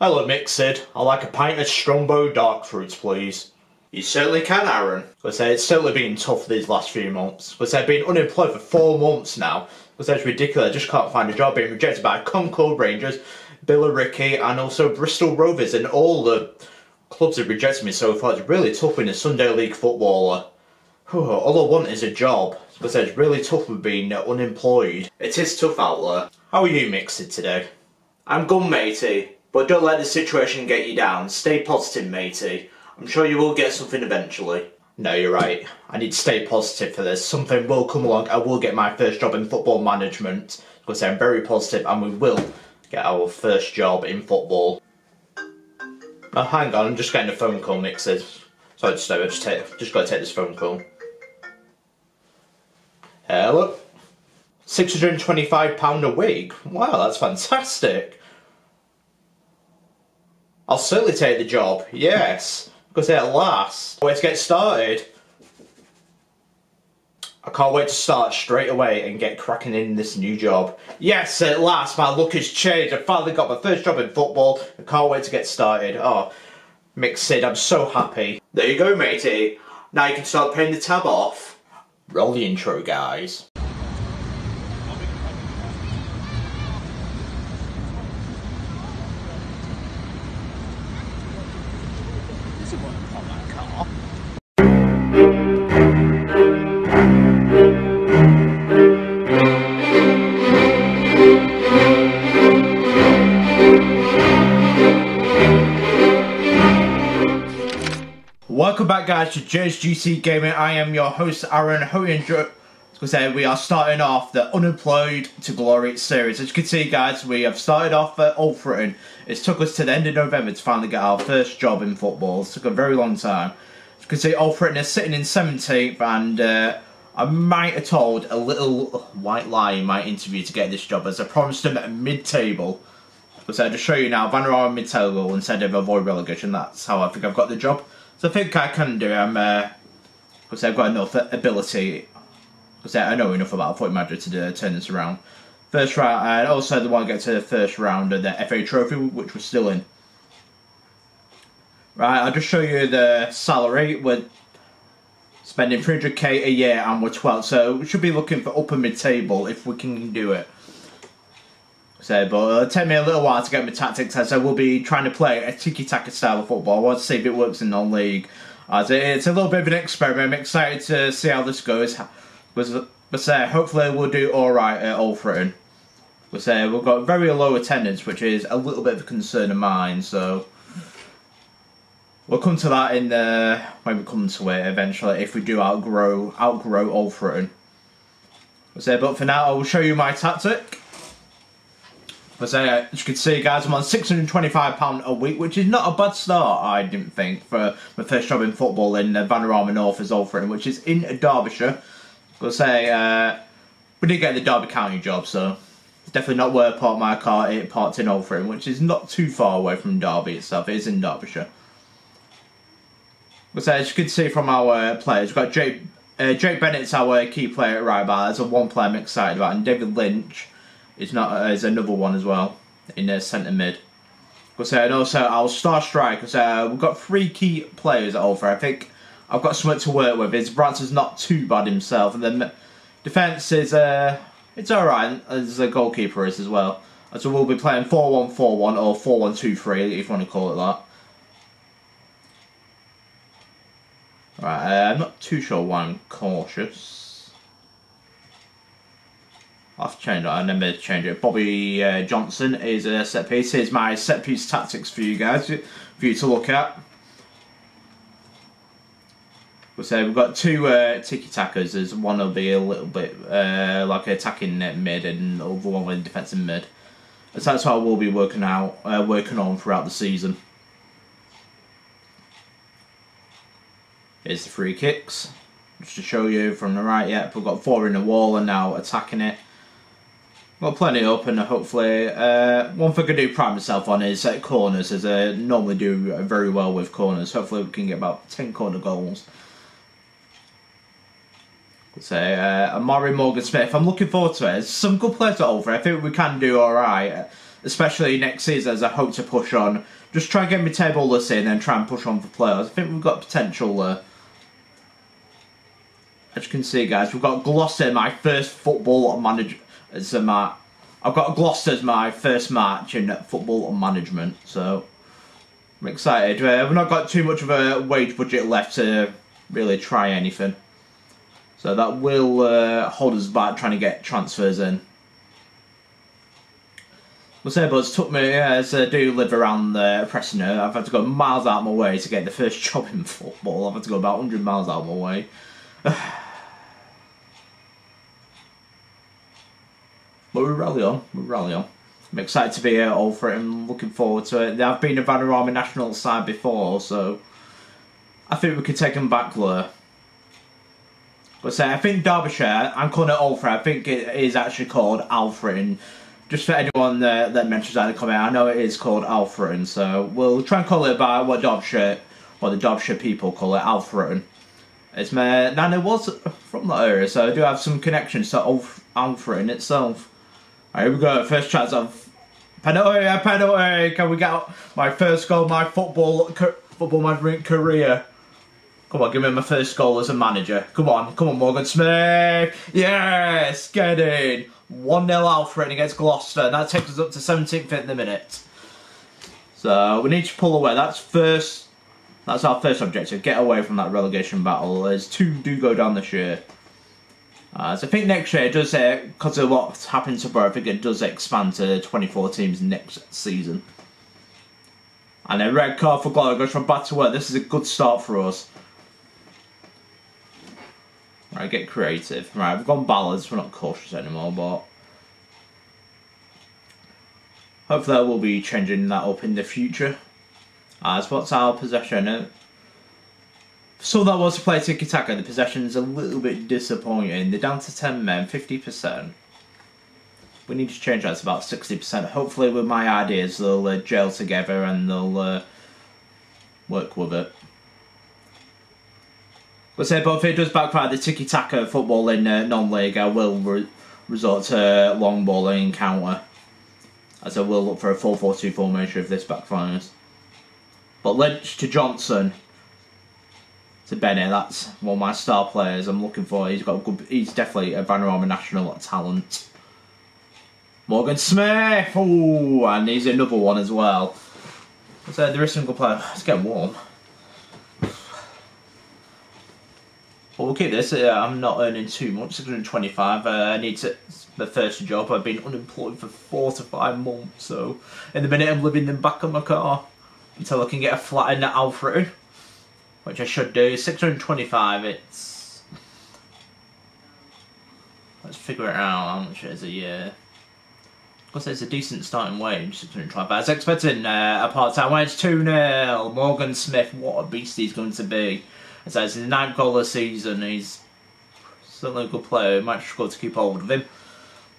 Hello, Mixed. I like a pint of Strongbow dark fruits, please. You certainly can, Aaron. It's certainly been tough these last few months. I've been unemployed for 4 months now. It's ridiculous. I just can't find a job. Being rejected by Concord Rangers, Billericay, and also Bristol Rovers, and all the clubs have rejected me so far. It's really tough being a Sunday League footballer. All I want is a job. It's really tough with being unemployed. It is tough out there. How are you, Mixed, today? I'm good, matey. But don't let the situation get you down. Stay positive, matey. I'm sure you will get something eventually. No, you're right. I need to stay positive for this. Something will come along. I will get my first job in football management. Because I'm very positive, and we will get our first job in football. Oh, hang on. I'm just getting a phone call, Mixed. Sorry, just got to take this phone call. Hello? £625 a week? Wow, that's fantastic. I'll certainly take the job, yes. Because at last, wait to get started. I can't wait to start straight away and get cracking in this new job. Yes, at last, my luck has changed. I finally got my first job in football. I can't wait to get started. Oh, Mixed, I'm so happy. There you go, matey. Now you can start paying the tab off. Roll the intro, guys. Welcome back, guys, to JSGC Gaming. I am your host, Aaron. Hope you enjoy. We are starting off the Unemployed to Glory series. As you can see, guys, we have started off at Alfreton. It took us to the end of November to finally get our first job in football. It took a very long time. As you can see, Alfreton is sitting in 17th, and I might have told a little white lie in my interview to get this job, as I promised them at mid-table. So I'll just show you now, Vanarama mid-table instead of avoid relegation. That's how I think I've got the job. So I think I can do it. Because I've got enough ability. Because I know enough about Football Manager to turn this around. First round, and also the one to get to the first round of the FA Trophy, which we're still in. Right, I'll just show you the salary. We're spending 300k a year and we're 12, so we should be looking for upper mid-table if we can do it. So, but it'll take me a little while to get my tactics, as I will be trying to play a tiki-taka style of football. I want to see if it works in non-league. As it's a little bit of an experiment. I'm excited to see how this goes. But hopefully we'll do alright at Alfreton. We've got very low attendance, which is a little bit of a concern of mine, so we'll come to that in when we come to it eventually, if we do outgrow Alfreton. But for now, I will show you my tactic. As you can see, guys, I'm on £625 a week, which is not a bad start, I didn't think, for my first job in football in Vanarama North as Alfreton, which is in Derbyshire. We did get the Derby County job, so it's definitely not where I parked my car. It parked in Alfreton, which is not too far away from Derby itself. It is in Derbyshire. But as you can see from our players, we've got Jake Bennett's our key player at right back. That's a one player I'm excited about, and David Lynch is another one as well in the centre mid. And also our star strike, we've got 3 key players at Alfreton. I think I've got something to work with. His Branson's not too bad himself, and then defence is it's alright, as the goalkeeper is as well. So we'll be playing 4-1-4-1 or 4-1-2-3 if you want to call it that. Right, I'm not too sure why I'm cautious. I'll have to change that. I never change it. Bobby Johnson is a set piece. Here's my set piece tactics for you guys, for you to look at. We've got 2 tiki-takas. There's one will be a little bit like attacking mid, and the other one with defensive mid. So that's what we'll be working on throughout the season. Here's the free kicks. Just to show you from the right, we've got 4 in the wall and now attacking it. Got plenty up, and hopefully one thing I do pride myself on is corners, as I normally do very well with corners. Hopefully we can get about 10 corner goals. Amari Morgan Smith, I'm looking forward to it. There's some good players at Alfreton. I think we can do alright. especially next season, as I hope to push on. Just try and get my table this in and then try and push on for playoffs. I think we've got potential there. As you can see, guys, we've got Gloucester, my first football manager. I've got Gloucester as my first match in football management, so I'm excited. We've not got too much of a wage budget left to really try anything, so that will hold us back trying to get transfers in. We'll say, but it's took me, as I do live around Preston, I've had to go miles out of my way to get the first job in football. I've had to go about 100 miles out of my way. But we rally on, I'm excited to be here all for it and looking forward to it. I've been a Vanarama national side before, so I think we could take them back there. But say, I think Derbyshire, I'm calling it Alfred, I think it is actually called Alfreton. Just for anyone that mentions that in the comment, I know it is called Alfreton, so we'll try and call it by what the Derbyshire people call it, Alfreton. It's my nana was from that area, so I do have some connections to Alfreton itself. Right, here we go, first chance of penalty, can we get my first goal, my football management career? Come on, give me my first goal as a manager. Come on, Morgan Smith. Yes, get in. 1-0 Alfreton against Gloucester, and that takes us up to 17th in the minute. So we need to pull away. That's our first objective. Get away from that relegation battle. As 2 do go down this year. So I think next year it does, because of what's happened to Borough, I think it does expand to 24 teams next season. And a red card for Gloucester goes from bad to worse. This is a good start for us. Right, get creative. Right, we've gone ballads, we're not cautious anymore, but hopefully I will be changing that up in the future. As what's our possession? So that was to play tiki-taka, the possession is a little bit disappointing. They're down to 10 men, 50%. We need to change that to about 60%. Hopefully with my ideas they'll gel together and they'll work with it. But say, but if it does backfire, the tiki-taka football in non-league, I will resort to long ball and counter, as I will look for a 4-4-2 formation if this backfires. But Lynch to Johnson to Bennett, that's one of my star players I'm looking for. He's definitely a Vanarama national talent. Morgan Smith, ooh, and he's another one as well. So there is some good players. It's getting warm. But we'll keep this. I'm not earning too much, 625. I need to. It's my first job. I've been unemployed for 4 to 5 months. So in the minute I'm living in the back of my car until I can get a flat in Alfreton, which I should do. 625. It's. Let's figure it out how much it is a year. Because it's a decent starting wage, 625. I was expecting a part-time wage. 2-0. Morgan Smith, what a beast he's going to be. So it's his 9th goal this season. He's certainly a good player. Might struggle to keep hold of him.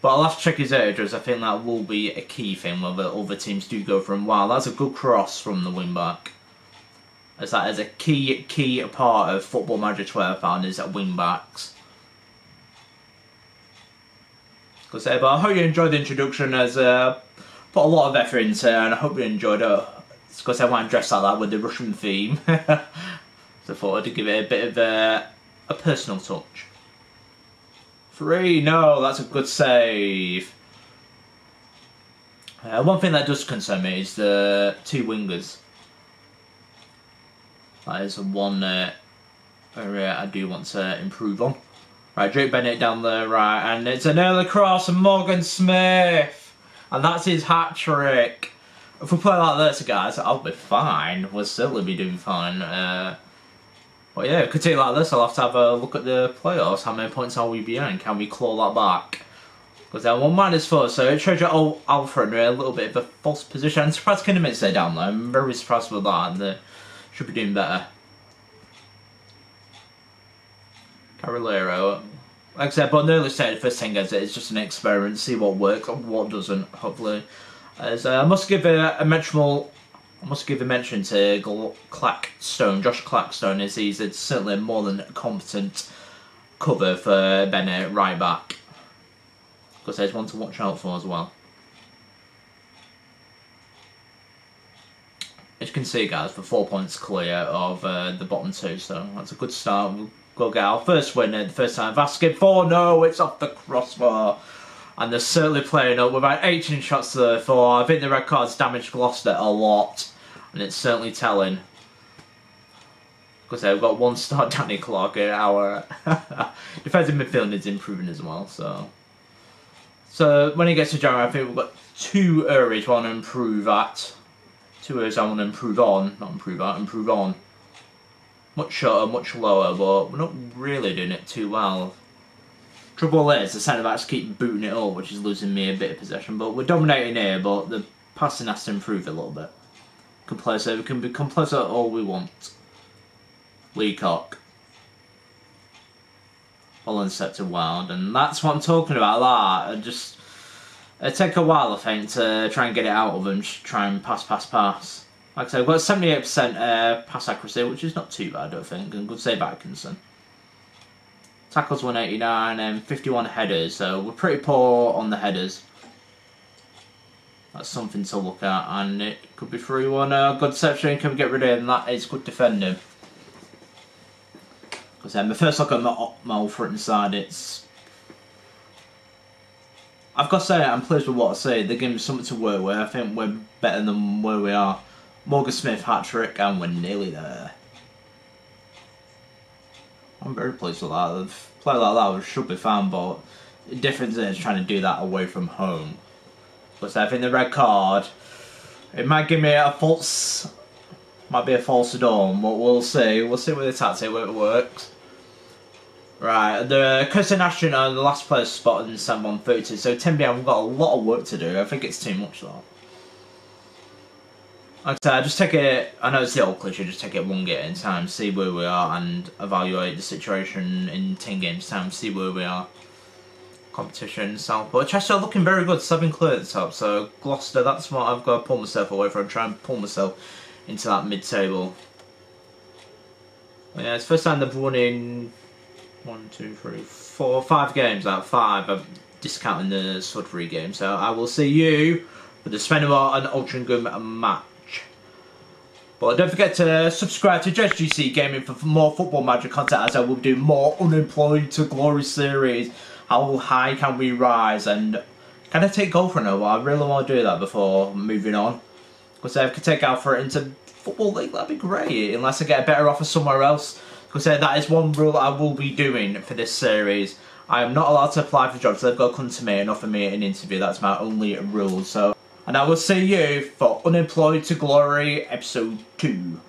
But I'll have to check his age, as I think that will be a key thing whether other teams do go for him. Wow, that's a good cross from the wing-back. As that is a key part of Football Manager 12 found is at wing-backs. But I hope you enjoyed the introduction, as put a lot of effort into it, and I hope you enjoyed it. It's because I want to dress like that with the Russian theme. So I thought I'd give it a bit of a personal touch. 3, no, that's a good save. One thing that does concern me is the 2 wingers. That is one area I do want to improve on. Right, Drake Bennett down the right, and it's an early cross from Morgan Smith. And that's his hat-trick. If we play like this, guys, I'll be fine. We'll certainly be doing fine. But yeah, continue like this, I'll have to have a look at the playoffs. How many points are we behind? Can we claw that back? Because they're -4, so it shows you Alfred in a little bit of a false position. I'm surprised Kinnamit's there down there. I'm very surprised with that, and they should be doing better. Carolero. Like I said, but nearly said the first thing is it's just an experiment, see what works and what doesn't, hopefully. As I must give a mention to Clackstone, Josh Clackstone, as he's certainly more than competent cover for Bennett right back. Because there's one to watch out for as well. as you can see, guys, we're 4 points clear of the bottom two, so that's a good start. We'll go get our first win the first time. Vasquez 4, no, it's off the crossbar. And they're certainly playing up. We've had 18 shots to the 4. I think the red card's damaged Gloucester a lot, and it's certainly telling. Because we've got 1 star Danny Clark in our defensive midfield is improving as well. So when he gets to Jeremy, I think we've got 2 areas we want to improve at. 2 areas I want to improve on, not improve at, improve on. Much shorter, much lower, but we're not really doing it too well. Trouble is, the centre backs keep booting it up, which is losing me a bit of possession. But we're dominating here, but the passing has to improve a little bit. Complacer, we can be complacent all we want. Leacock. Holland set to Wild, and that's what I'm talking about. That it take a while, I think, to try and get it out of them. Just try and pass. Like I said, we've got 78% pass accuracy, which is not too bad, I don't think. And good save Atkinson. Tackles 189 and 51 headers, so we're pretty poor on the headers. That's something to look at, and it could be 3-1. Good section, can we get rid of him? That is good defending. Because then the first look at my Alfreton side, I've got to say, I'm pleased with what I see. They're giving me something to work with. I think we're better than where we are. Morgan Smith hat-trick, and we're nearly there. I'm very pleased with that. A play like that should be fine, but the difference is trying to do that away from home. Because I think the red card, it might give me a false, might be a false dawn, but we'll see. We'll see with the tactic where it works. Right, the Kirsten Ashton are the last player spotted in 7-1-32, so 10 behind, we've got a lot of work to do. I think it's too much though. Like I said, just take it, I know it's the old cliche, just take it 1 game at a time, see where we are and evaluate the situation in 10 games time, see where we are. Competition, South, but Chester are looking very good, 7 clear at the top, so Gloucester, that's what I've got to pull myself away from, try and pull myself into that mid-table. Yeah, it's the first time they've won in 1, 2, 3, 4, 5 games out of 5, I'm discounting the Sudbury game, so I will see you for the Spennymoor and Altrincham match. But don't forget to subscribe to JGC Gaming for more football magic content, as I will do more Unemployed to Glory series. How high can we rise, and can I take goal for an over? I really want to do that before moving on. Because if I could take Alfred into Football League, that'd be great, unless I get a better offer somewhere else. Because that is one rule I will be doing for this series. I am not allowed to apply for jobs, so they've got to come to me and offer me an interview. That's my only rule. So, and I will see you for Unemployed to Glory episode 2.